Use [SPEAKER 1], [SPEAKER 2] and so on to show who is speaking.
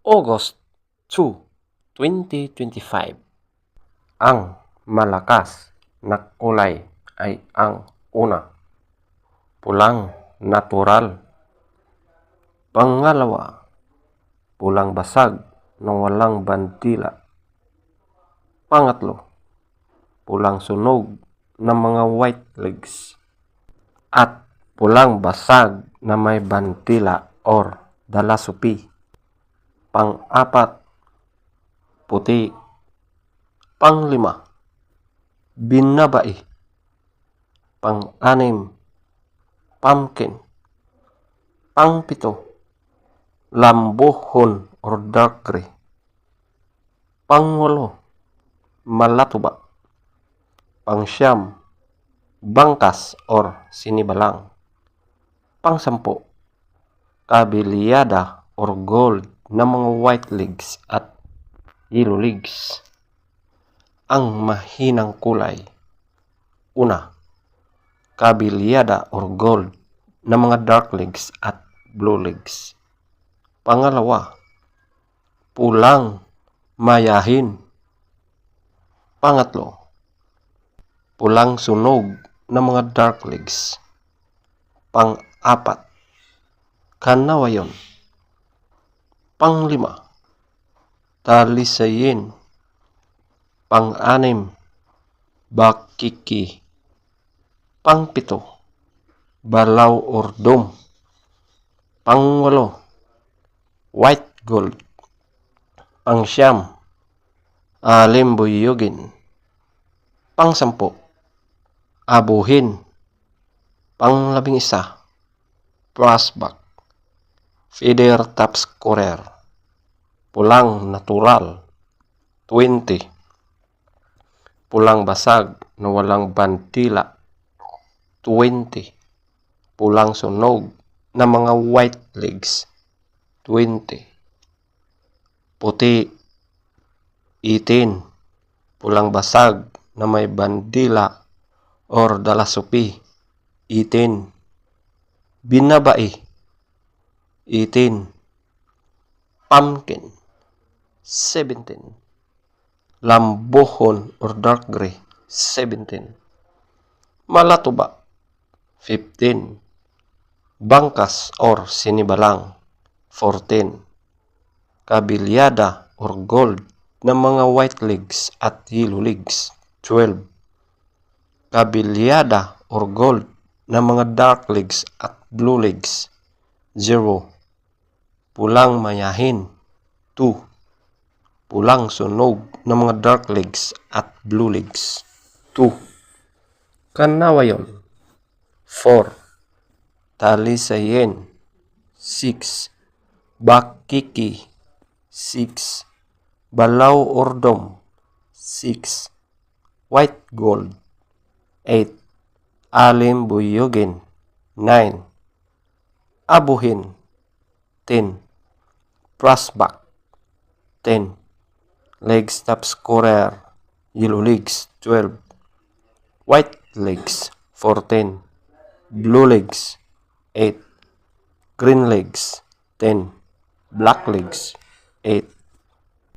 [SPEAKER 1] August 2, 2025. Ang malakas na kulay ay ang una, pulang natural. Pangalawa, pulang basag na walang bandila. Pangatlo, pulang sunog na mga white legs. At pulang basag na may bandila or dalasupi. Pang-apat, puti. Pang-lima, binabai. Pang-anim, pumpkin. Pang-pito, lambuhon or dark gray. Pang-walo, malatuba. Pang-siyam, bangkas or sinibalang. Pang-sampo, kabilyada or gold na mga white legs at yellow legs. Ang mahinang kulay. Una, kabilyada or gold na mga dark legs at blue legs. Pangalawa, pulang mayahin. Pangatlo, pulang sunog na mga dark legs. Pang-apat, kanawayon. Pang-lima, talisayin. Pang-anim, bakiki. Pang-pito, balaw or dome. Pang-walo, white gold. Pang-siyam, alimbuyugin. Pang-sampo, abuhin. Pang-labing-isa, plasbak. Feather top scorer, pulang natural. 20, pulang basag na walang bandila. 20, pulang sunog na mga white legs. 20, puti. 18, pulang basag na may bandila or dalasupi. 18, binabai. 18, pumpkin. 17, lambuhon or dark gray. 17, malatuba. 15, bangkas or sinibalang. 14, kabilyada or gold na mga white legs at yellow legs. 12, kabilyada or gold na mga dark legs at blue legs. 0, pulang mayahin. 2, pulang sunog na mga dark legs at blue legs. 2, kanawayon. 4, talisayin. 6, bakiki. 6, balaw or dome. 6, white gold. 8, alimbuyugin. 9, abuhin. 10, plasbak. 10, legs top scorer, yellow legs. 12, white legs. 14, blue legs. 8, green legs. 10, black legs. 8,